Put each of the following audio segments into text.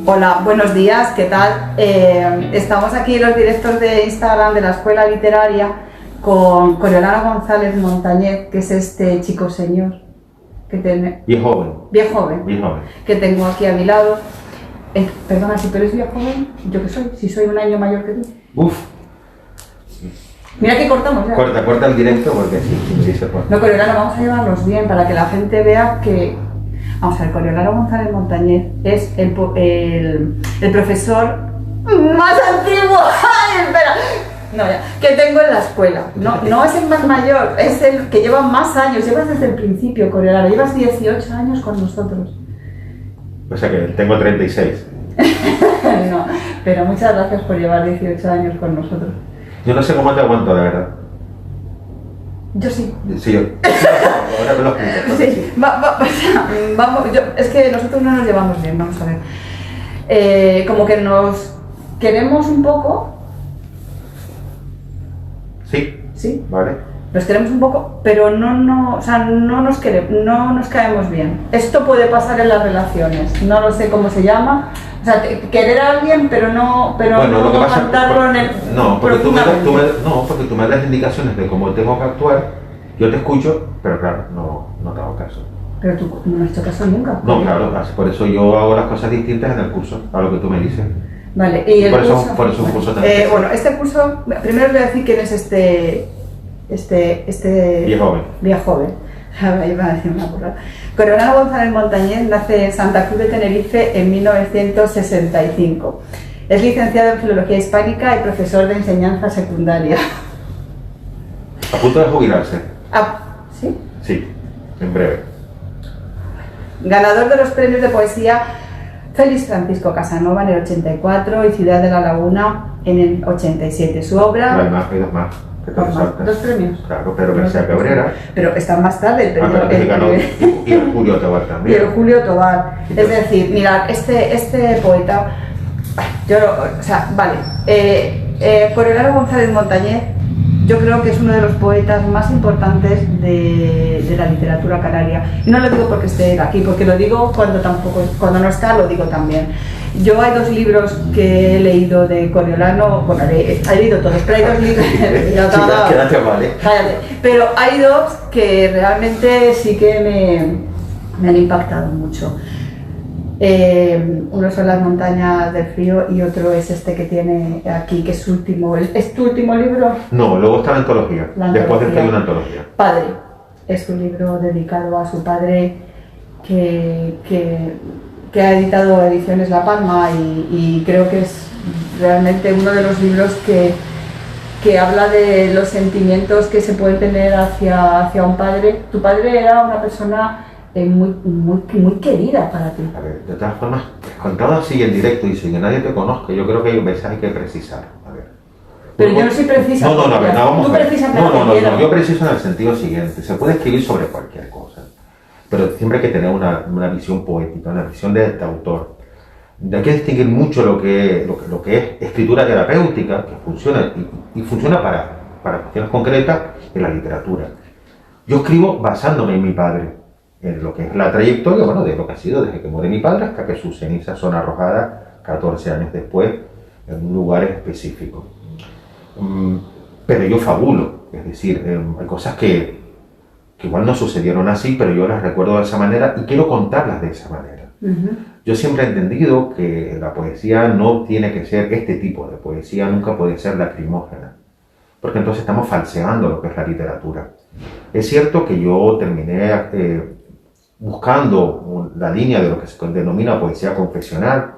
Hola, buenos días, ¿qué tal? Estamos aquí en los directos de Instagram de la Escuela Literaria con Coriolano González Montañez, que es este chico señor que tiene... Bien joven. Bien joven. Bien joven. Que tengo aquí a mi lado. Perdona, si tú eres bien joven, ¿yo qué soy? Si soy un año mayor que tú. Uf. Mira que cortamos ya. Corta el directo porque sí se puede. No, Coriolano, vamos a llevarlos bien para que la gente vea que... Vamos a ver, Coriolano González Montañez es el profesor más antiguo. ¡Ay, espera! No, ya, que tengo en la escuela. No es el más mayor, es el que lleva más años. Llevas desde el principio, Coriolano. Llevas 18 años con nosotros. O sea que tengo 36. No, pero muchas gracias por llevar 18 años con nosotros. Yo no sé cómo te aguanto, de verdad. Yo sí. Sí, yo. Ahora me lo explico. Sí, vamos, es que nosotros no nos llevamos bien, vamos a ver. Como que nos queremos un poco. Sí. Sí. Vale. Nos queremos un poco, pero no nos caemos bien. Esto puede pasar en las relaciones, no lo sé cómo se llama. O sea, querer a alguien, pero no Lo que pasa, aguantarlo en el... No, porque tú me das indicaciones de cómo tengo que actuar, yo te escucho, pero claro, no te hago caso. Pero tú no has hecho caso nunca. No, claro, por eso yo hago las cosas distintas en el curso, a lo que tú me dices. Vale, y el curso... Por eso un curso tan bueno, este curso, primero os voy a decir quién es este Bien joven. Iba a decir una burrada. Coriolano González Montañez nace en Santa Cruz de Tenerife en 1965. Es licenciado en Filología Hispánica y profesor de enseñanza secundaria. A punto de jubilarse. ¿Sí? Sí, en breve. Ganador de los premios de poesía Félix Francisco Casanova en el 84 y Ciudad de la Laguna en el 87. Su obra... Hay dos más. ¿Dos premios? Claro, pero García Cabrera. Pero están más tarde el premio. Y el Julio Tobar también. Y el Julio Tobar. Es decir, mirad, este poeta, Coriolano González Montañez, yo creo que es uno de los poetas más importantes de la literatura canaria. Y no lo digo porque esté aquí, porque lo digo cuando no está, lo digo también. Yo hay dos libros que he leído de Coriolano, bueno, he leído todos, pero hay dos libros... Quédate, vale. Cállate. Pero hay dos que realmente sí que me han impactado mucho. Uno son Las montañas del frío y otro es este que tiene aquí, que es su último... ¿Es tu último libro? No, luego está la antología. Después de hay una antología. Padre. Es un libro dedicado a su padre que ha editado Ediciones La Palma y creo que es realmente uno de los libros que habla de los sentimientos que se pueden tener hacia un padre. Tu padre era una persona muy querida para ti. A ver, de todas formas, contado así en directo y sin que nadie te conozca, yo creo que hay un mensaje que precisar. A ver. Pero yo no soy precisa. Vamos Tú a ver. precisas No, yo preciso en el sentido siguiente. Se puede escribir sobre cualquier cosa, pero siempre hay que tener una visión poética, una visión de autor. Hay que distinguir mucho lo que es escritura terapéutica, que funciona y funciona para cuestiones concretas en la literatura. Yo escribo basándome en mi padre, en lo que es la trayectoria, bueno, de lo que ha sido desde que muere mi padre hasta que sus cenizas son arrojadas 14 años después en un lugar específico. Pero yo fabulo, es decir, hay cosas que igual no sucedieron así, pero yo las recuerdo de esa manera y quiero contarlas de esa manera. Yo siempre he entendido que la poesía no tiene que ser este tipo de poesía, nunca puede ser lacrimógena, porque entonces estamos falseando lo que es la literatura. Es cierto que yo terminé buscando la línea de lo que se denomina poesía confesional,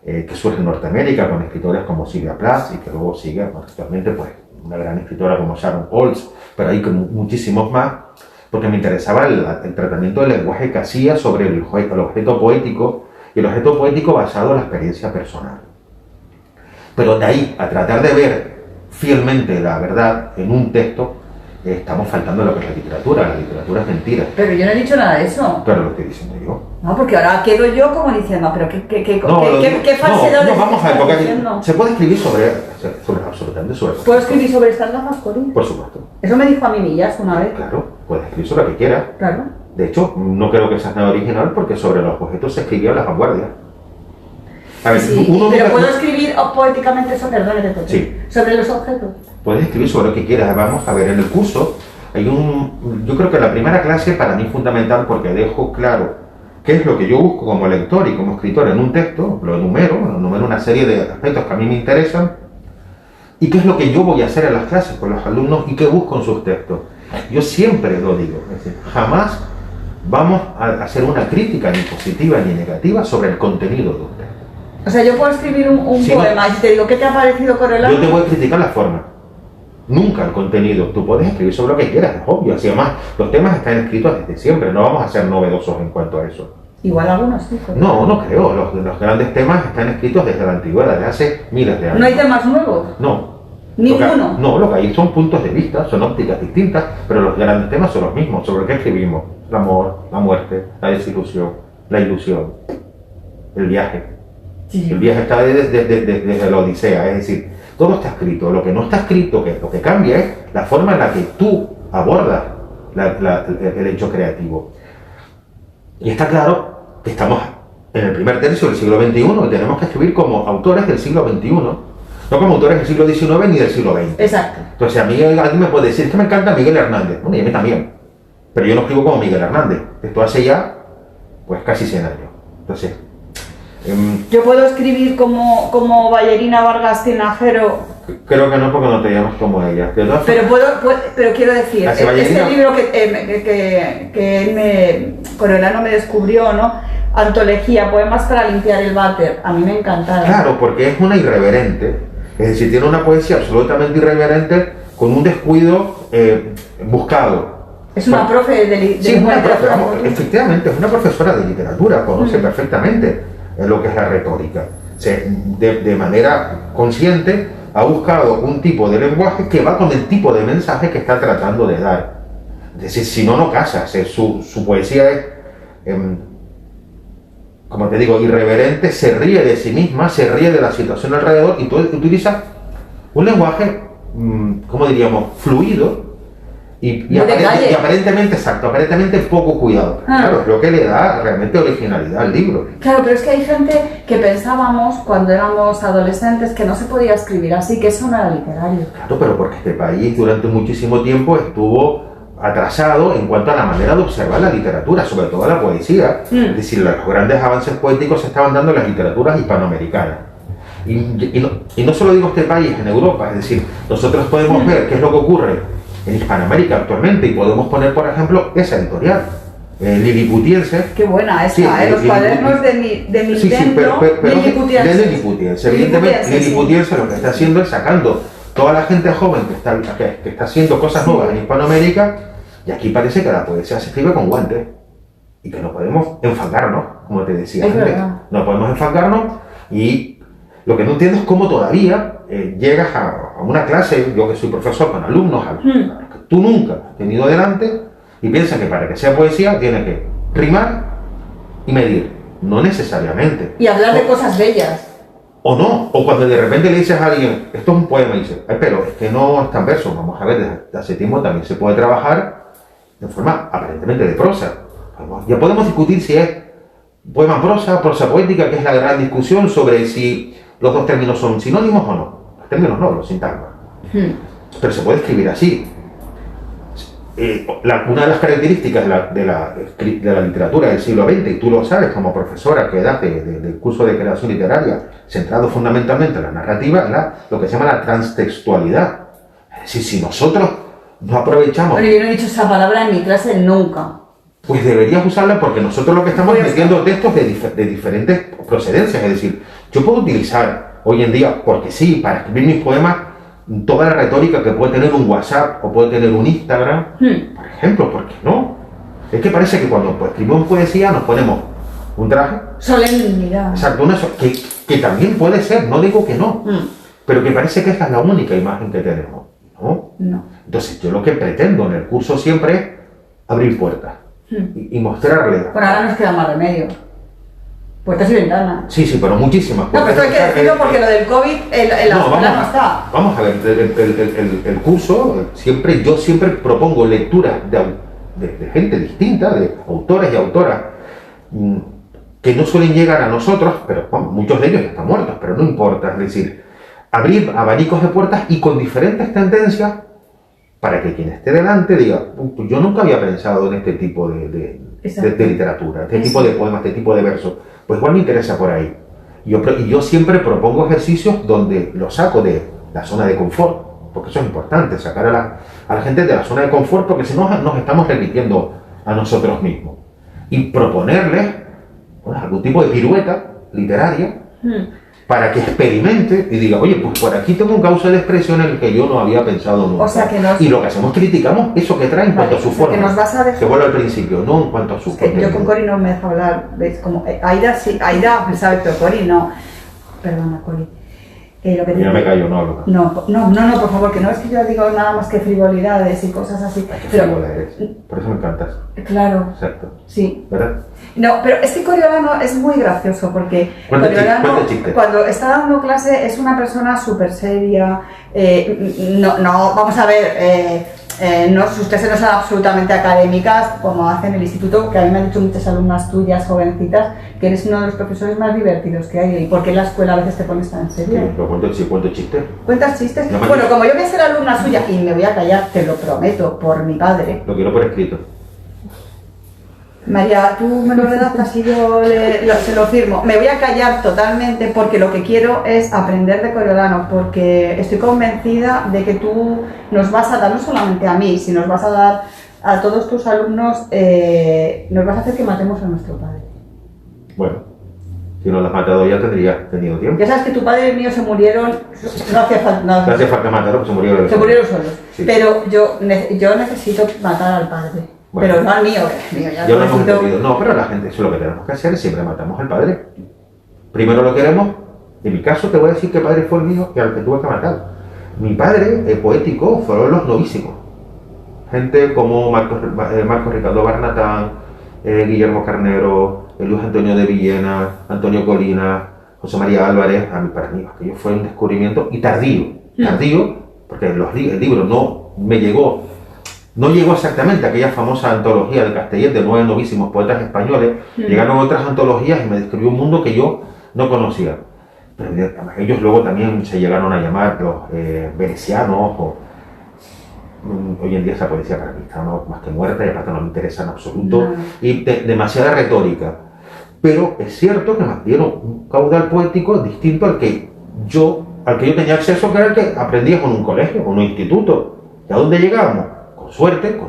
que surge en Norteamérica con escritores como Sylvia Plath y que luego sigue actualmente pues, una gran escritora como Sharon Olds, pero hay muchísimos más, porque me interesaba el tratamiento del lenguaje que hacía sobre el objeto poético y el objeto poético basado en la experiencia personal. Pero de ahí a tratar de ver fielmente la verdad en un texto, estamos faltando lo que es la literatura es mentira. Pero yo no he dicho nada de eso. Pero lo estoy diciendo yo. No, porque ahora quedo yo como diciendo, pero qué falsedad no, vamos a ver, porque se puede escribir sobre absolutamente sobre eso. ¿Puedo escribir sobre Stendhal Mascoli? Por supuesto. Eso me dijo a mí Millas una vez. Claro, puedes escribir sobre lo que quieras. Claro. De hecho, no creo que sea nada original porque sobre los objetos se escribió en las vanguardias. A ver, Sí, uno pero nunca- puedo escribir poéticamente eso, perdón, Sí. sobre los objetos. Puedes escribir sobre lo que quieras. Vamos a ver, en el curso yo creo que la primera clase para mí es fundamental porque dejo claro qué es lo que yo busco como lector y como escritor en un texto, lo enumero una serie de aspectos que a mí me interesan y qué es lo que yo voy a hacer en las clases con los alumnos y qué busco en sus textos. Yo siempre lo digo, es decir, jamás vamos a hacer una crítica ni positiva ni negativa sobre el contenido de un texto. O sea, yo puedo escribir un Sí, poema y te digo, ¿qué te ha parecido Coriolanus? Yo te voy a criticar la forma, nunca el contenido. Tú puedes escribir sobre lo que quieras, es obvio. Así además, los temas están escritos desde siempre, no vamos a ser novedosos en cuanto a eso. Igual algunos sí. No creo. Los grandes temas están escritos desde la antigüedad, desde hace miles de años. ¿No hay temas nuevos? No. ¿Ninguno? No, lo que hay son puntos de vista, son ópticas distintas, pero los grandes temas son los mismos. ¿Sobre qué escribimos? El amor, la muerte, la desilusión, la ilusión, el viaje. Sí. El viaje está desde la Odisea, es decir, todo está escrito. Lo que no está escrito, lo que cambia es la forma en la que tú abordas el hecho creativo. Y está claro que estamos en el primer tercio del siglo XXI y tenemos que escribir como autores del siglo XXI, no como autores del siglo XIX ni del siglo XX. Exacto. Entonces a mí alguien me puede decir, es que me encanta Miguel Hernández. Bueno, y a mí también. Pero yo no escribo como Miguel Hernández. Esto hace ya, pues casi 100 años. Entonces... Yo puedo escribir como Ballerina Vargas Tinajero. Creo que no, porque no te llamas como ella. Pero pero quiero decir, ¿Hace este Ballerina? libro que él Coriolanus me descubrió, ¿no? Antología, poemas para limpiar el váter. A mí me encantaron. Claro, porque es una irreverente. Es decir, tiene una poesía absolutamente irreverente con un descuido buscado. Es una profe de Sí, es una profe, literatura. vamos, efectivamente, es una profesora de literatura, conoce perfectamente lo que es la retórica. De manera consciente ha buscado un tipo de lenguaje que va con el tipo de mensaje que está tratando de dar. Es decir, si no, no casa. Su poesía es, como te digo, irreverente, se ríe de sí misma, se ríe de la situación alrededor y utiliza un lenguaje, ¿cómo diríamos?, fluido y aparentemente exacto, aparentemente poco cuidado. Claro, es lo que le da realmente originalidad al libro. Claro, pero es que hay gente que pensábamos cuando éramos adolescentes que no se podía escribir así, que eso no era literario. Claro, pero porque este país durante muchísimo tiempo estuvo atrasado en cuanto a la manera de observar la literatura, sobre todo la poesía. Es decir, los grandes avances poéticos se estaban dando en las literaturas hispanoamericanas. Y no solo digo este país, en Europa, es decir, nosotros podemos ver qué es lo que ocurre en Hispanoamérica actualmente y podemos poner, por ejemplo, esa editorial, Liliputiense. Qué buena esa, Sí, los cuadernos de Nintendo, sí, pero Liliputiense. de Liliputiense. Evidentemente, Liliputiense lo que está haciendo es sacando toda la gente joven que está haciendo cosas nuevas en Hispanoamérica, y aquí parece que la poesía se escribe con guantes y que no podemos enfangarnos, como te decía Es antes. verdad. No podemos enfangarnos, y lo que no entiendo es cómo todavía llegas a una clase, yo que soy profesor con alumnos, a los que tú nunca has tenido delante, y piensas que para que sea poesía tiene que rimar y medir. No necesariamente. Y hablar de cosas bellas. O no, o cuando de repente le dices a alguien, esto es un poema, y dices, ay, pero es que no está en verso. Vamos a ver, desde hace tiempo también se puede trabajar de forma aparentemente de prosa. Ya podemos discutir si es poema prosa, prosa poética, que es la gran discusión sobre si los dos términos son sinónimos o no. Los términos no, los sintagmas. Pero se puede escribir así. Una de las características de la literatura del siglo XX, y tú lo sabes como profesora que das del curso de creación literaria, centrado fundamentalmente en la narrativa, lo que se llama la transtextualidad. Es decir, si nosotros no aprovechamos... Bueno, yo no he dicho esa palabra en mi clase nunca. Pues deberías usarla, porque nosotros lo que estamos metiendo textos de diferentes procedencias. Es decir, yo puedo utilizar hoy en día, porque sí, para escribir mis poemas, toda la retórica que puede tener un WhatsApp o puede tener un Instagram, por ejemplo, ¿por qué no? Es que parece que cuando escribimos poesía nos ponemos un traje. Solemnidad. Exacto, que también puede ser, no digo que no, pero que parece que esa es la única imagen que tenemos, ¿no? No. Entonces yo lo que pretendo en el curso siempre es abrir puertas y mostrarle. Bueno, ahora nos queda más remedio. Puertas y ventanas. Sí, pero muchísimas No, pero puertas. esto hay que decirlo porque lo del COVID, la escuela no está. Vamos a ver, el curso, yo siempre propongo lecturas de gente distinta, de autores y autoras, que no suelen llegar a nosotros, pero bueno, muchos de ellos ya están muertos, pero no importa, es decir, abrir abanicos de puertas y con diferentes tendencias para que quien esté delante diga, pues yo nunca había pensado en este tipo de literatura, este tipo de poemas, este tipo de versos, pues igual me interesa por ahí. Y yo siempre propongo ejercicios donde lo saco de la zona de confort, porque eso es importante, sacar a la gente de la zona de confort, porque si no nos estamos repitiendo a nosotros mismos. Y proponerles algún tipo de pirueta literaria para que experimente y diga, oye, pues por aquí tengo un cauce de expresión en el que yo no había pensado nunca. O sea, y lo que hacemos, criticamos eso que trae en cuanto a su forma. Que nos vas a dejar... Que vuelvo al principio, no en cuanto a su forma. Yo con Cori no me dejo hablar, ¿ves? Como, Aida sí, Aida sabe, pero Cori no. Perdona, Cori. Lo que ya me callo, no hablo. No, por favor, que no es que yo digo nada más que frivolidades y cosas así. Pero, por eso me encantas. Claro. Exacto. Sí. ¿Verdad? No, pero es que Coriolano es muy gracioso porque Coriolano, cuando está dando clase es una persona súper seria. No, vamos a ver, sus clases no son absolutamente académicas como hacen en el instituto, que a mí me han dicho muchas alumnas tuyas, jovencitas, que eres uno de los profesores más divertidos que hay. ¿Y por qué en la escuela a veces te pones tan serio? Sí, pero cuento chistes. ¿Cuentas chistes? Bueno, como yo voy a ser alumna suya y me voy a callar, te lo prometo, por mi padre. Lo quiero por escrito. María, tú me lo redactas y yo se lo firmo. Me voy a callar totalmente porque lo que quiero es aprender de Coriolano, porque estoy convencida de que tú nos vas a dar, no solamente a mí, sino nos vas a dar a todos tus alumnos, nos vas a hacer que matemos a nuestro padre. Bueno, si no lo has matado ya tendría tenido tiempo. Ya sabes que tu padre y el mío se murieron, no hacía falta nada. No hacía falta matarlo, pues se murieron solos. Sí. Pero yo necesito matar al padre. Bueno, pero no al mío, ya yo no hemos entendido. No, pero la gente, eso es lo que tenemos que hacer, es siempre matamos al padre. Primero lo queremos. En mi caso te voy a decir que padre fue el mío y al que tuve que matar. Mi padre poético fueron los novísimos. Gente como Marcos Ricardo Barnatán, Guillermo Carnero, Luis Antonio de Villena, Antonio Colina, José María Álvarez. Para mí aquello fue un descubrimiento y tardío, porque el libro no llegó exactamente a aquella famosa antología de Castellet de 9 novísimos poetas españoles. Llegaron otras antologías y me describió un mundo que yo no conocía. Pero ellos luego también se llegaron a llamar los venecianos, hoy en día esa poesía para mí está más que muerta y aparte no me interesa en absoluto, y demasiada retórica. Pero es cierto que me dieron un caudal poético distinto al que yo tenía acceso, que era el que aprendía con un colegio, con un instituto. ¿Y a dónde llegamos? Con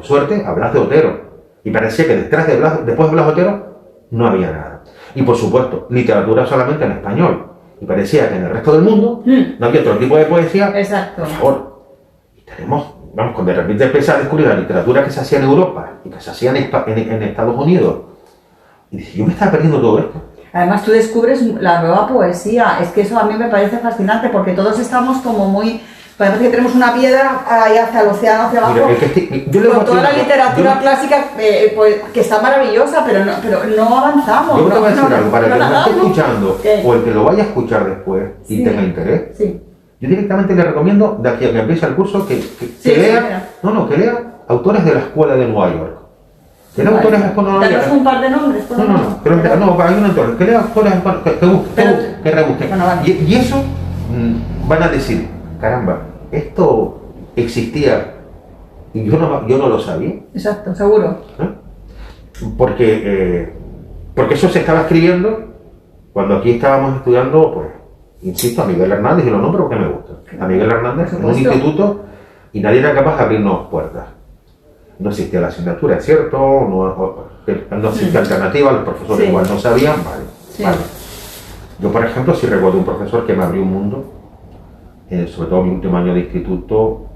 suerte, a Blas de Otero. Y parecía que después de Blas de Otero no había nada. Y por supuesto, literatura solamente en español. Y parecía que en el resto del mundo no había otro tipo de poesía. Exacto. Por favor. Y cuando de repente empecé a descubrir la literatura que se hacía en Europa y que se hacía en Estados Unidos. Y dije, yo me estaba perdiendo todo esto. Además tú descubres la nueva poesía. Es que eso a mí me parece fascinante porque todos estamos como muy... Parece que tenemos una piedra ahí hacia el océano, hacia abajo, con toda la literatura clásica que está maravillosa, pero no avanzamos. Yo te voy a decir algo, para el que lo esté escuchando o el que lo vaya a escuchar después y tenga interés, yo directamente le recomiendo, de aquí a que empiece el curso, que lea autores de la escuela de Nueva York. Que lea autores de la escuela de Nueva York. ¿Tenemos un par de nombres? No, hay un autor, que lea autores que rebusque. Y eso van a decir, caramba, esto existía y yo no lo sabía. Exacto, seguro. Porque eso se estaba escribiendo cuando aquí estábamos estudiando, pues, insisto, a Miguel Hernández, y lo nombro porque me gusta. A Miguel Hernández en un instituto y nadie era capaz de abrirnos puertas. No existía la asignatura, es cierto, no existía alternativa, los profesores igual no sabían, vale. Yo, por ejemplo, sí recuerdo un profesor que me abrió un mundo, sobre todo en mi último año de instituto,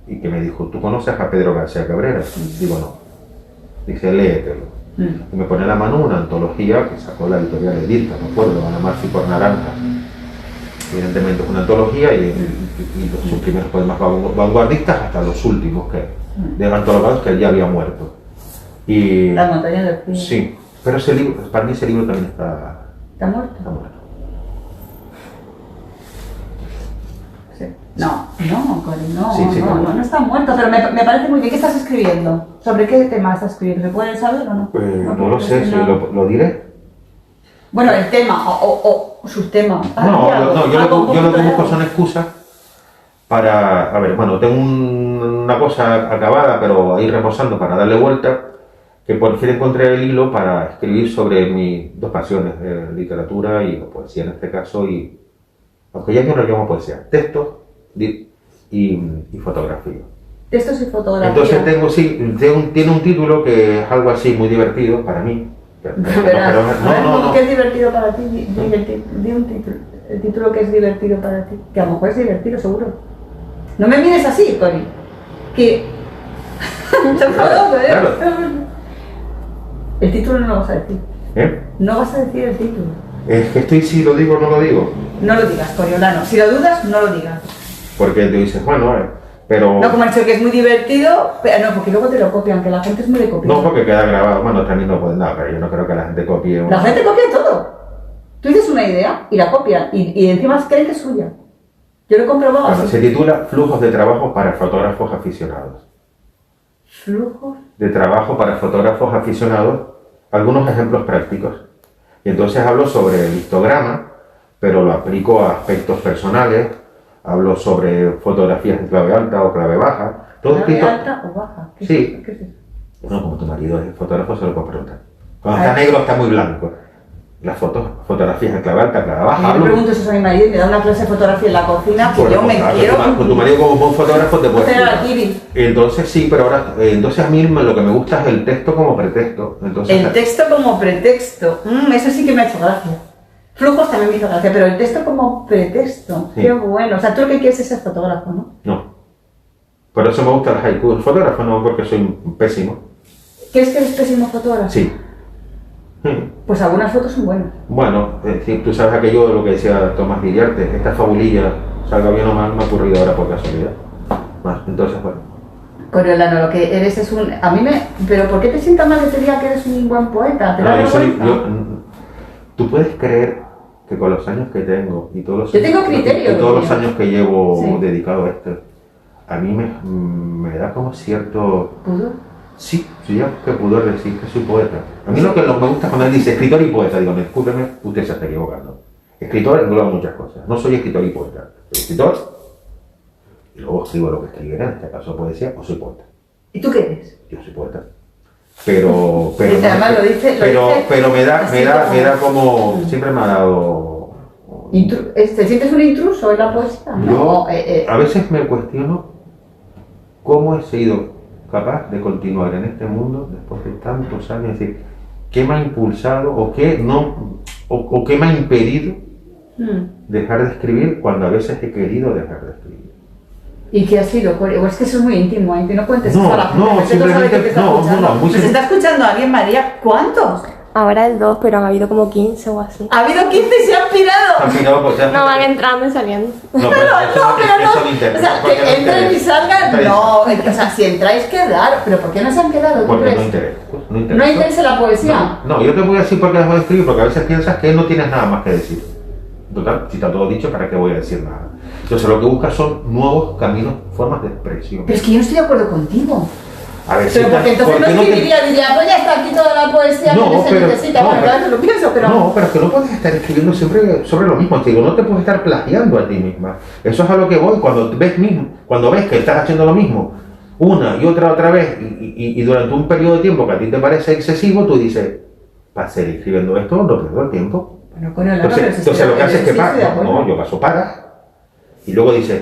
y que me dijo, ¿tú conoces a Pedro García Cabrera? Digo, no. Dice, léetelo. Y me pone en la mano una antología que sacó la editorial Edilta, me acuerdo, Ana Marci por Naranja. Evidentemente es una antología y sus primeros poemas vanguardistas hasta los últimos de antologados que él ya había muerto. Y, La montaña del frío. Sí, pero ese libro, para mí ese libro también está muerto. Está muerto. No está muerto, pero me parece muy bien. ¿Qué estás escribiendo? ¿Sobre qué tema estás escribiendo? ¿Se puede saber o no? No lo sé, lo diré. Bueno, el tema o sus temas. Yo lo que busco son excusas para, a ver, bueno, tengo una cosa acabada, pero ahí reposando para darle vuelta, que por fin encontré el hilo para escribir sobre mis dos pasiones, literatura y poesía en este caso, y aunque ya que no lo llamo poesía, texto y fotografía. Textos y fotografía. Entonces tiene un título que es algo así muy divertido para mí. ¿Qué es divertido para ti? Di un título. El título que es divertido para ti. Que a lo mejor es divertido, seguro. No me mires así, Cori. Que... Claro. El título no lo vas a decir. No vas a decir el título. Es que si lo digo o no lo digo. No lo digas, Coriolano. Si lo dudas, no lo digas. Porque te dices, bueno, pero... No, como has dicho que es muy divertido, pero no, porque luego te lo copian, que la gente es muy de copiar. No, porque queda grabado. Bueno, también no puede nada, pero yo no creo que la gente copie... La gente copia todo. Tú dices una idea y la copian, y encima creen que es suya. Yo lo he comprobado así. Se titula Flujos de trabajo para fotógrafos aficionados. ¿Flujos? De trabajo para fotógrafos aficionados, algunos ejemplos prácticos. Y entonces hablo sobre el histograma, pero lo aplico a aspectos personales, hablo sobre fotografías en clave alta o clave baja. Todo ¿Clave alta o baja? Sí. ¿Qué es eso? No, como tu marido es fotógrafo, se lo puedo preguntar. Cuando está negro está muy blanco. Las fotografías en clave alta, clave baja. Yo le pregunto eso a mi marido y me da una clase de fotografía en la cocina, que yo me quiero... Con tu marido como buen fotógrafo te puedes... Entonces sí, pero ahora... Entonces a mí lo que me gusta es el texto como pretexto. Entonces, el texto como pretexto. Eso sí que me ha hecho gracia. Flujos también me hizo gracia, pero el texto como pretexto. Sí. Qué bueno. O sea, tú lo que quieres es ser fotógrafo, ¿no? No. Por eso me gusta el haiku. El fotógrafo no, porque soy pésimo. ¿Crees que eres pésimo fotógrafo? Sí. Pues algunas fotos son buenas. Bueno, tú sabes aquello de lo que decía Tomás Villarte, esta fabulilla, salga bien o mal, me ha ocurrido ahora por casualidad. Entonces, bueno. Coriolano, lo que eres es un... A mí me... ¿Pero por qué te sientas mal que te diga que eres un buen poeta? ¿Te da vergüenza? Tú puedes creer que con los años que tengo y todos los, yo tengo criterio, todos los años que llevo dedicado a esto, a mí me da como cierto... ¿Pudor? Sí, ya que pudor decir que soy poeta. A mí lo que me gusta cuando él dice escritor y poeta, digo, discúlpeme, usted se está equivocando. Escritor engloba muchas cosas. No soy escritor y poeta. Soy escritor y luego escribo lo que escribiera, en este caso poesía, o soy poeta. ¿Y tú qué eres? Yo soy poeta. Pero me da como... Siempre me ha dado... ¿Te sientes un intruso en la poesía? No, a veces me cuestiono cómo he sido capaz de continuar en este mundo después de tantos años, es decir, qué me ha impulsado o qué me ha impedido dejar de escribir cuando a veces he querido dejar de escribir. ¿Y qué ha sido? O es que eso es muy íntimo, que no cuentes eso a la gente. No, simplemente, ¿Se está escuchando alguien, María? ¿Cuántos? Ahora el 2, pero han habido como 15 o así. ¿Ha habido 15 y se han pirado? No, van entrando y saliendo. No, pero eso no interesa. O sea, que entren y salgan, no. O sea, si entráis, quedar. ¿Pero por qué no se han quedado? Porque no interesa. ¿No interesa la poesía? No, yo te voy a decir por qué dejo de escribir, porque a veces piensas que no tienes nada más que decir. Total, si está todo dicho, ¿para qué voy a decir nada? Entonces lo que buscas son nuevos caminos, formas de expresión. Pero es que yo no estoy de acuerdo contigo. A ver, pero porque entonces no escribiría, diría, pues ya está aquí toda la poesía que se necesita. Bueno, claro, lo pienso, pero... No, pero es que no puedes estar escribiendo siempre sobre lo mismo, digo, no te puedes estar plagiando a ti misma. Eso es a lo que voy, cuando ves que estás haciendo lo mismo una y otra vez y durante un periodo de tiempo que a ti te parece excesivo, tú dices, para seguir escribiendo esto no pierdo el tiempo. Bueno, coño, entonces lo que haces es que yo paso para y luego dices,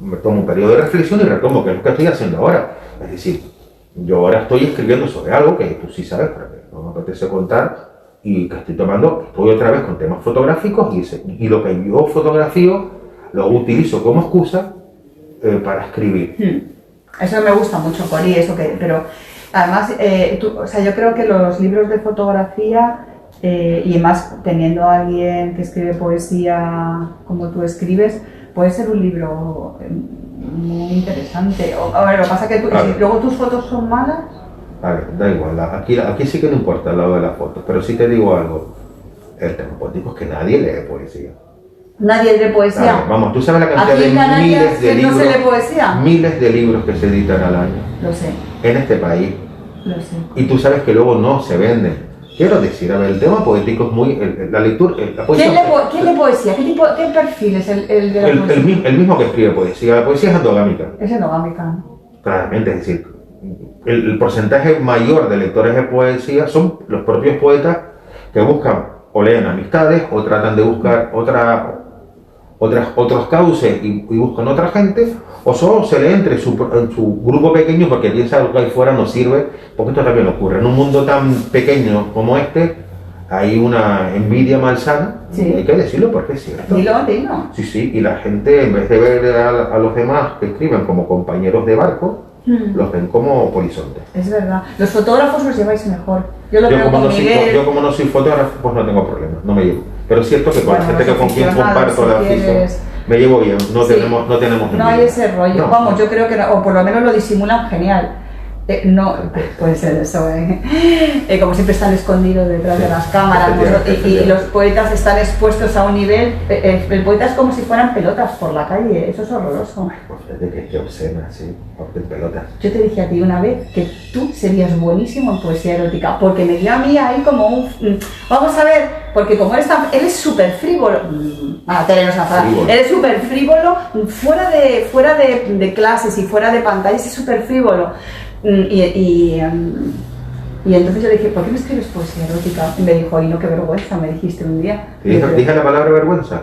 me tomo un periodo de reflexión y retomo qué es lo que estoy haciendo ahora. Es decir, yo ahora estoy escribiendo sobre algo que tú sí sabes, pero que no me apetece contar y que estoy otra vez con temas fotográficos y lo que yo fotografío lo utilizo como excusa para escribir. Eso me gusta mucho, Cori, pero además, yo creo que los libros de fotografía y más teniendo a alguien que escribe poesía como tú escribes, puede ser un libro muy interesante. A ver, lo que pasa es que si luego tus fotos son malas... Vale, da igual, aquí sí que no importa el lado de las fotos, pero sí te digo algo, el tema poético es que nadie lee poesía. ¿Nadie lee poesía? Vale, vamos, tú sabes la cantidad de miles de libros, no se lee poesía. Miles de libros que se editan al año. Lo sé. En este país. Lo sé. Y tú sabes que luego no se venden. quiero decir, a ver, el tema poético es muy, la lectura, la poesía... ¿Quién lee poesía? ¿Qué perfil es el de la poesía? El mismo que escribe poesía, la poesía es endogámica. Es endogámica, ¿no? Claramente, es decir, el porcentaje mayor de lectores de poesía son los propios poetas que buscan o leen amistades o tratan de buscar otros cauces y buscan otra gente, o solo se lee en su grupo pequeño porque piensa que ahí fuera no sirve, porque esto también ocurre. En un mundo tan pequeño como este hay una envidia malsana, Sí. hay que decirlo porque es cierto. Dilo. Sí, sí, y la gente, en vez de ver a los demás que escriben como compañeros de barco, los ven como polizontes. Es verdad. Los fotógrafos os lleváis mejor. Yo lo veo Como con no Miguel. yo como no soy fotógrafo, pues no tengo problema, no me llevo. Pero es cierto que con Bueno, la gente los que con quien aficionados, comparto la si afición, quieres. me llevo bien, no Sí. tenemos No hay envidia. ese rollo. No. Vamos, yo creo que, o por lo menos lo disimulan genial. No, puede ser eso, como siempre están escondidos detrás de las cámaras, y los poetas están expuestos a un nivel, el poeta es como si fueran pelotas por la calle, eso es horroroso. Pues fíjate que obscena, sí, porque pelotas. Yo te dije a ti una vez que tú serías buenísimo en poesía erótica, porque me dio a mí ahí como un... Vamos a ver, porque como eres súper frívolo, Frívolo. eres súper frívolo, fuera de clases y fuera de pantallas es súper frívolo. Y entonces yo le dije, ¿por qué no escribes poesía erótica? Y me dijo, ay no, qué vergüenza, me dijiste un día. ¿Dije la palabra vergüenza?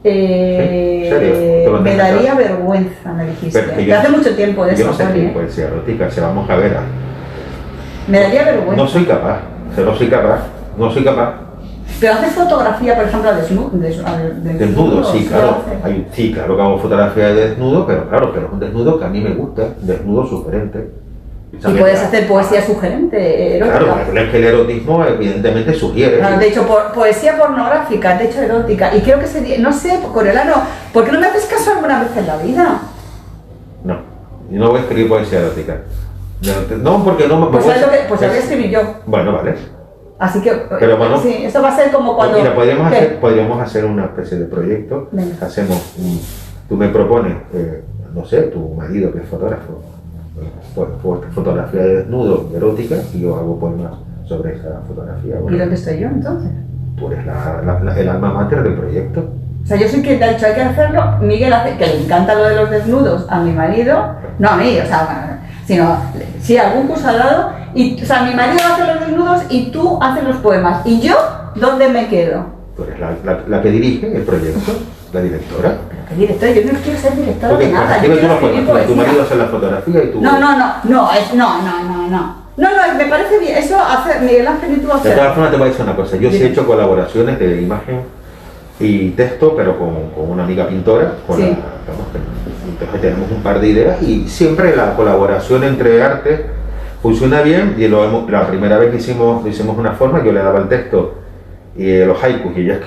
¿Serio? Me daría vergüenza, me dijiste. Yo, hace mucho tiempo de eso, yo no sé Tony, escribir poesía erótica, vamos a ver. Me daría vergüenza. No soy capaz, no soy capaz. Pero haces fotografía, por ejemplo, Desnudo, sí, claro. Sí, claro que hago fotografía de desnudo, pero claro, pero es un desnudo que a mí me gusta, desnudo sugerente. Y puedes hacer poesía sugerente, erótica. Claro, es que el erotismo evidentemente sugiere. Claro, de hecho, poesía pornográfica, de hecho erótica. Y creo que sería, no sé, Corelano, ¿por qué no me haces caso alguna vez en la vida? No, yo no voy a escribir poesía erótica. No, porque no me Pues es lo que voy a escribir yo. Bueno, vale. Así que, Pero bueno, sí, esto va a ser como cuando... Mira, podríamos hacer una especie de proyecto. Venga. Tú me propones, no sé, tu marido que es fotógrafo, fotografía de desnudo, erótica, y yo hago poemas sobre esa fotografía. ¿Y dónde estoy yo entonces? Tú eres el alma mater del proyecto. O sea, yo soy quien te ha dicho hay que hacerlo, Miguel hace, que le encanta lo de los desnudos a mi marido, no a mí, o sea, sino, sí, algún curso al lado, y, o sea, mi marido hace los desnudos y tú haces los poemas, y yo, ¿dónde me quedo? Tú eres la que dirige el proyecto, la directora. Pero qué directora, yo no quiero ser directora Porque de nada, yo escribes quiero una escribir fotografía, tu poesía. marido hace la fotografía y tú... No, me parece bien, eso hace Miguel Ángel y tú De hacer. todas formas te voy a decir una cosa, yo sí he hecho colaboraciones de imagen y texto, pero con una amiga pintora, Sí. entonces tenemos un par de ideas y siempre la colaboración entre artes funciona bien y la primera vez que hicimos una forma, yo le daba el texto y los haikus y ella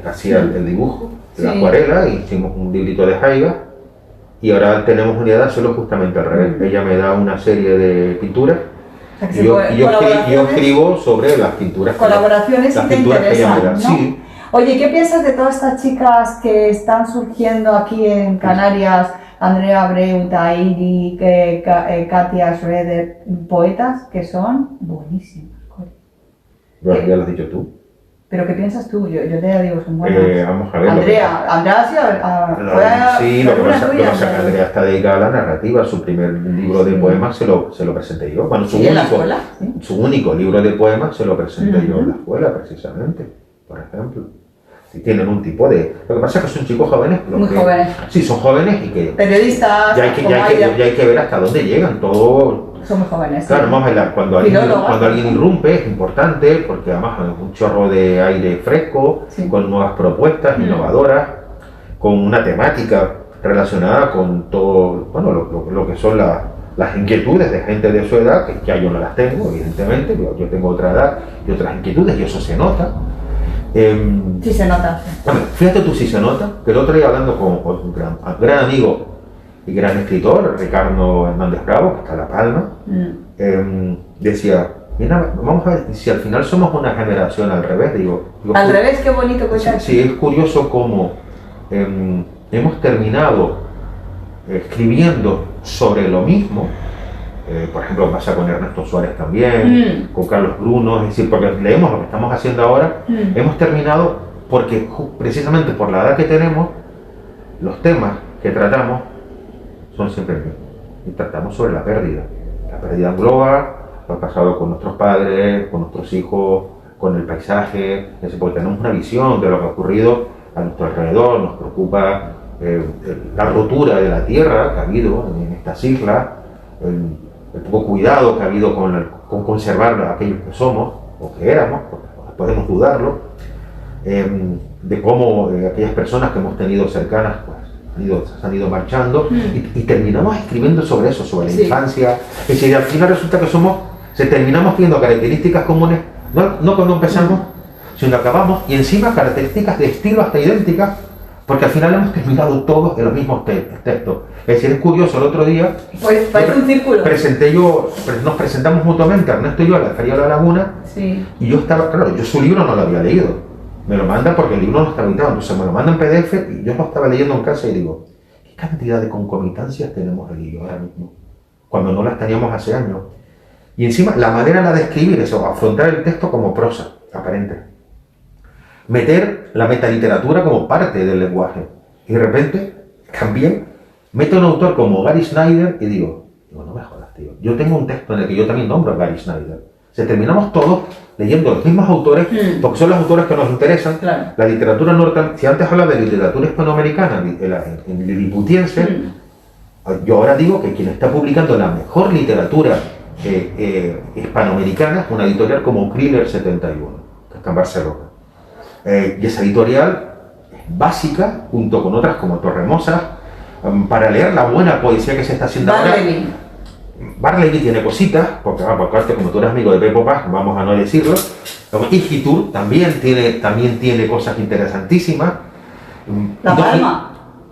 hacía el dibujo, la Sí. acuarela, y hicimos un librito de jaiga y ahora tenemos una idea de hacerlo justamente al revés. Ella me da una serie de pinturas. O sea, que Y yo escribo sobre las pinturas colaboraciones las que te pinturas que ella me da. interesan, ¿no? Sí. Oye, ¿qué piensas de todas estas chicas que están surgiendo aquí en Canarias? Andrea Abreu, Tahiri, Katia Schroeder, poetas que son buenísimas. Bueno, ya lo has dicho tú. ¿Pero qué piensas tú? Yo te digo, son buenas. Vamos a ver. Andrea ha sido Sí, lo que fue pasa tuya, es que Andrea está dedicada a la narrativa. Su primer libro de poemas se lo presenté yo. Bueno, ¿Sí, en la escuela? Sí. Su único libro de poemas se lo presenté yo en la escuela, precisamente, por ejemplo. Si tienen un tipo de... Lo que pasa es que son chicos jóvenes. Muy jóvenes. Sí, son jóvenes y que... Periodistas, Ya hay que ver hasta dónde llegan. Todo... son muy jóvenes. Claro, sí. vamos a ver, cuando alguien irrumpe es importante porque además hay un chorro de aire fresco, Sí. con nuevas propuestas innovadoras, con una temática relacionada con todo, bueno, lo que son las inquietudes de gente de su edad, que ya yo no las tengo, evidentemente, yo tengo otra edad y otras inquietudes y eso se nota. Sí, se nota. Bueno, fíjate tú si se nota, que el otro día hablando con un gran amigo y gran escritor, Ricardo Hernández Bravo, que está en La Palma, decía, mira, vamos a ver si al final somos una generación al revés. Digo, Al revés, qué bonito cuenta. sí, es curioso cómo hemos terminado escribiendo sobre lo mismo Por ejemplo, pasa con Ernesto Suárez también, con Carlos Bruno, es decir, porque leemos lo que estamos haciendo ahora, hemos terminado porque precisamente por la edad que tenemos, los temas que tratamos son siempre el mismo. Y tratamos sobre la pérdida. La pérdida engloba lo que ha pasado con nuestros padres, con nuestros hijos, con el paisaje, es decir, porque tenemos una visión de lo que ha ocurrido a nuestro alrededor, nos preocupa la rotura de la tierra que ha habido en estas islas, el poco cuidado que ha habido con conservar aquellos que somos o que éramos, porque podemos dudarlo, de cómo aquellas personas que hemos tenido cercanas pues, se han ido marchando y terminamos escribiendo sobre eso, sobre la infancia. Es decir, al final resulta que terminamos viendo características comunes, no cuando empezamos, sino acabamos, y encima características de estilo hasta idénticas, porque al final hemos terminado todos en los mismos textos. Es decir, es curioso, el otro día pues parece un círculo. Nos presentamos mutuamente, Ernesto y yo, a la Feria de la Laguna, y yo estaba, claro, yo su libro no lo había leído, me lo manda porque el libro no estaba editado, entonces me lo manda en PDF y yo lo estaba leyendo en casa y digo, ¿qué cantidad de concomitancias tenemos él y yo ahora mismo? Cuando no las teníamos hace años. Y encima, la manera de escribir eso, afrontar el texto como prosa, aparente. Meter la metaliteratura como parte del lenguaje. Y de repente, también, meto a un autor como Gary Snyder y digo, no me jodas, tío. Yo tengo un texto en el que yo también nombro a Gary Snyder. Terminamos todos leyendo los mismos autores, porque son los autores que nos interesan. Claro. La literatura norteamericana, si antes hablaba de literatura hispanoamericana, en liliputiense, yo ahora digo que quien está publicando la mejor literatura hispanoamericana es una editorial como Kriller 71, que está en Barcelona. Y esa editorial es básica, junto con otras como Torremosas, para leer la buena poesía que se está haciendo ahora. Barley tiene cositas, porque como tú eres amigo de Pepo Paz, vamos a no decirlo. Igitur también tiene cosas interesantísimas. La Palma.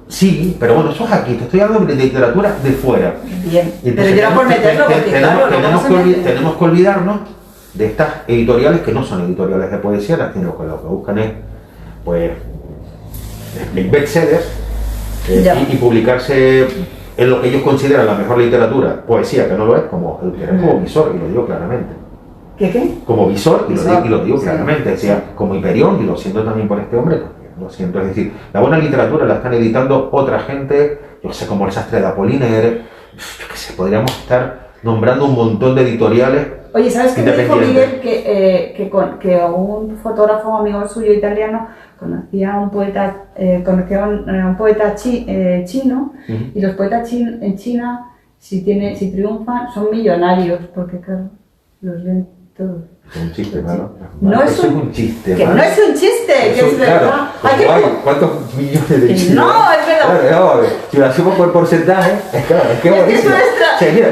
Sí, pero bueno, eso es aquí, te estoy hablando de literatura de fuera. Bien, pero yo era por meterlo porque tenemos que olvidarnos de estas editoriales que no son editoriales de poesía, sino que lo que buscan es, pues, bestsellers y publicarse en lo que ellos consideran la mejor literatura, poesía, que no lo es, como Visor, y lo digo claramente. ¿Qué? Como Visor, y lo digo claramente, decía, como Hiperión, y lo siento también por este hombre, lo siento, es decir, la buena literatura la están editando otra gente, yo sé, como El Sastre de Apollinaire, yo qué sé, podríamos estar nombrando un montón de editoriales. Oye, ¿sabes qué me dijo Miguel? Que un fotógrafo amigo suyo italiano conocía a un poeta, chino, y los poetas en China, si triunfan, son millonarios, porque claro, los ven todos. Es un chiste, ¿no? No es un chiste. Que no es un chiste, que es verdad. ¿Cuántos millones de chinos? No, es verdad. Claro, si lo hacemos por porcentaje, es que bonito.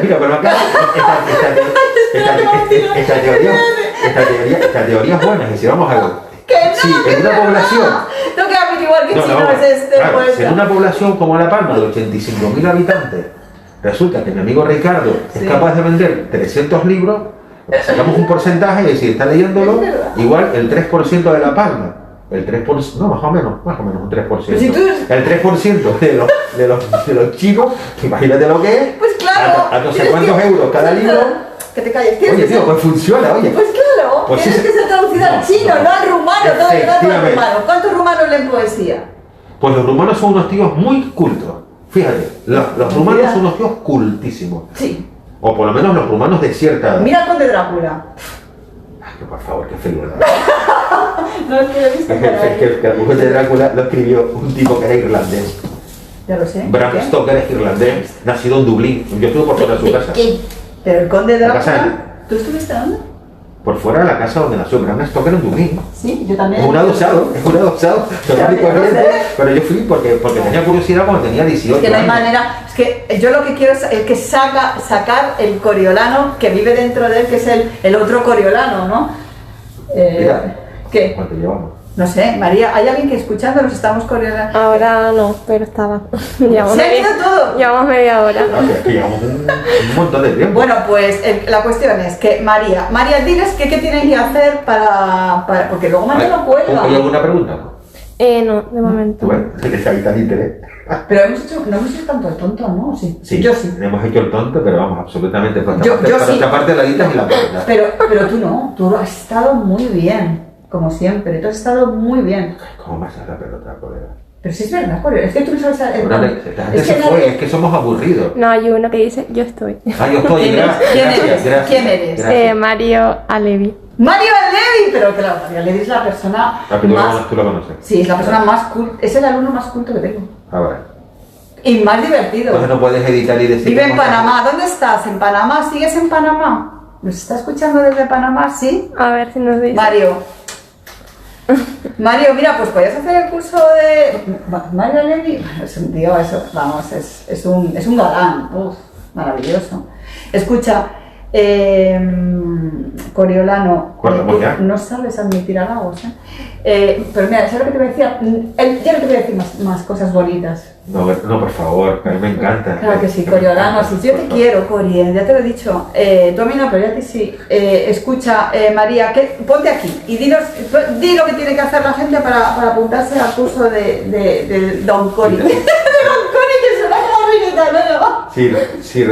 Mira, pero acá esta teoría es buena, es decir, vamos a ver. Que no, sí, en una población. No queda igual que chino es este poeta. Si en una población como La Palma de 85.000 habitantes, resulta que mi amigo Ricardo es capaz de vender 300 libros, sacamos un porcentaje y decir, está leyéndolo igual el 3% de La Palma. El 3%, no, más o menos un 3%. Si el 3% de los chicos, imagínate lo que es. Pues claro. A no sé cuántos euros cada libro. Que te calles. Oye, tío, pues funciona, oye. Pues claro, pues tienes que ser traducido al chino, no al rumano, todo el rato al rumano. ¿Cuántos rumanos leen poesía? Pues los rumanos son unos tíos muy cultos. Fíjate, los rumanos son unos tíos cultísimos. Sí. O por lo menos los rumanos de cierta edad. Mira el Conde Drácula. Ay, que por favor, qué frío. No, es que lo he visto. Es que el Conde de Drácula lo escribió un tipo que era irlandés. Ya lo sé. Bram Stoker es irlandés, nacido en Dublín. Yo estuve por fuera de su casa. Pero el Conde Drácula, ¿tú estuviste dónde? Por fuera de la casa donde nació Bram Stoker en Dublín. Sí, yo también. Es un adosado, total y corriente. Pero yo fui porque tenía curiosidad cuando tenía 18 años. Es que no hay manera. Es que yo lo que quiero es que sacar el coriolano que vive dentro de él, que es el otro coriolano, ¿no? Mira, ¿qué? ¿Cuánto llevamos? No sé, María, ¿hay alguien que escuchándonos estamos coriolando? Ahora no, pero estaba. ¿Se ha ido todo? Llevamos media hora. Es que llevamos un montón de tiempo. Bueno, pues la cuestión es que María, diles qué tienen que hacer para porque luego María no cuelga. ¿Hay alguna pregunta? No, de momento. ¿Tú ves? Se les habita el interés. Pero no hemos hecho tanto el tonto, ¿no? Sí. Sí, Yo sí. hemos hecho el tonto, pero vamos, absolutamente. Por Yo sí. esta parte la editas y la cortas. Pero tú no, tú has estado muy bien, como siempre, tú has estado muy bien. ¿Cómo me haces la pelota, colega? Pero sí es verdad, Corio, es que tú no sabes... La gente se fue, es que somos aburridos. No, hay uno que dice, yo estoy. Ah, yo estoy, gracias. ¿Quién eres? Gracias. Mario Alevi. Mario Alevi, pero claro, Mario Alevi es la persona Tú lo conoces. Sí, es la persona más culta, es el alumno más culto que tengo. Ahora. Y más divertido. Entonces no puedes editar y decir... Vive en Panamá, ¿dónde estás? ¿En Panamá? ¿Sigues en Panamá? ¿Nos está escuchando desde Panamá? ¿Sí? A ver si nos dice. Mario, mira, pues podías hacer el curso de... Mario Alevi, es un tío, eso, vamos, es un galán, maravilloso. Escucha, Coriolano, ¿Cortamos ya? no sabes admitir halagos, pero mira, ¿sabes lo que te voy a decir? Ya no te voy a decir más cosas bonitas. No, por favor, que a mí me encanta. Claro que sí, Coriolano, si yo te quiero, Cori, ya te lo he dicho. Tú a mí no, pero yo a ti sí. Escucha, María, ponte aquí y di lo que tiene que hacer la gente para apuntarse al curso de Don Cori. De Don Cori, que suena como reggaetonero, ¿no? Sí,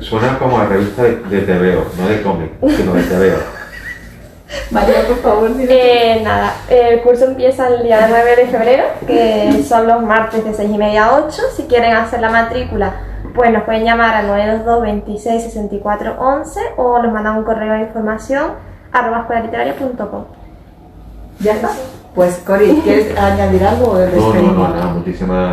suena como a revista de TVO, no de cómic, sino de TVO. María, por favor, dile. Nada, el curso empieza el día 9 de febrero, que son los martes de 6:30 a 8. Si quieren hacer la matrícula, pues nos pueden llamar al 922 26 64 11 o nos mandan un correo de información @escuelaliteraria.com. ¿Ya está? Pues, Cori, ¿quieres añadir algo?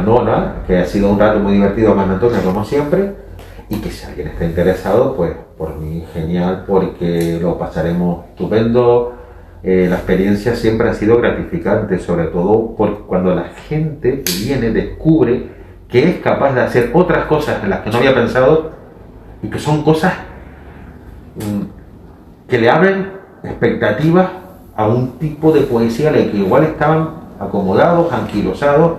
No, nada, que ha sido un rato muy divertido con Antonio, como siempre. Y que si alguien está interesado, pues por mí genial, porque lo pasaremos estupendo. La experiencia siempre ha sido gratificante, sobre todo porque cuando la gente que viene descubre que es capaz de hacer otras cosas en las que no había pensado y que son cosas que le abren expectativas a un tipo de poesía en el que igual estaban acomodados, anquilosados,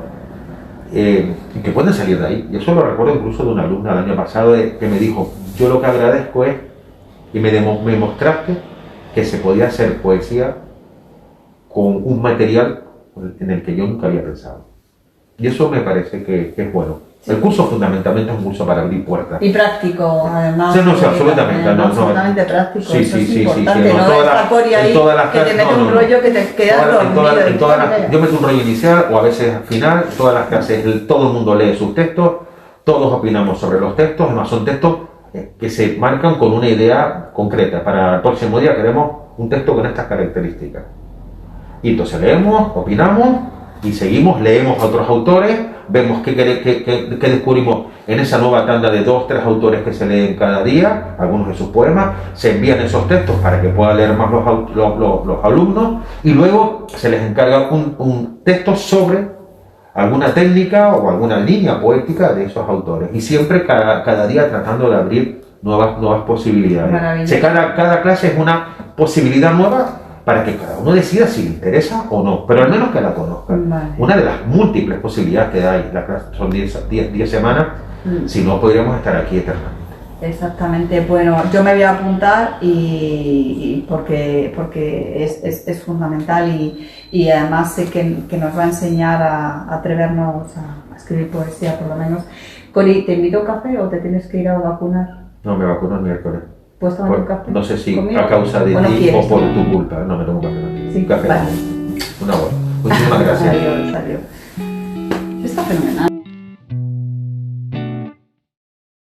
y que pueden salir de ahí. Y eso lo recuerdo incluso de una alumna el año pasado que me dijo, yo lo que agradezco es, y me mostraste que se podía hacer poesía con un material en el que yo nunca había pensado. Y eso me parece que es bueno. Sí. El curso fundamentalmente es un curso para abrir puertas. Y práctico, además. Sí, absolutamente. Absolutamente práctico. Sí, eso sí, es sí, importante. sí, no esta Cori ahí que te mete un rollo que te quedas dormido. Yo meto un rollo inicial o a veces al final, todas las clases, todo el mundo lee sus textos, todos opinamos sobre los textos, además son textos que se marcan con una idea concreta. Para el próximo día queremos un texto con estas características. Y entonces leemos, opinamos y seguimos, leemos a otros autores, vemos qué descubrimos en esa nueva tanda de 2 o 3 autores que se leen cada día, algunos de sus poemas, se envían esos textos para que puedan leer más los alumnos y luego se les encarga un texto sobre alguna técnica o alguna línea poética de esos autores y siempre cada día tratando de abrir nuevas posibilidades. Cada clase es una posibilidad nueva para que cada uno decida si le interesa o no, pero al menos que la conozca. Vale. Una de las múltiples posibilidades que hay, la clase son 10 semanas, si no podríamos estar aquí eternamente. Exactamente, bueno, yo me voy a apuntar y porque es fundamental y además sé que nos va a enseñar a atrevernos a escribir poesía por lo menos. Cori, ¿te invito a café o te tienes que ir a vacunar? No, me vacuno el miércoles. ¿Puedes tomar un café? No sé si ¿Conmigo? A causa de ti o por tu culpa. No, me tomo un café. Sí, café. Vale. Una hora. Muchísimas gracias. Adiós. Está fenomenal.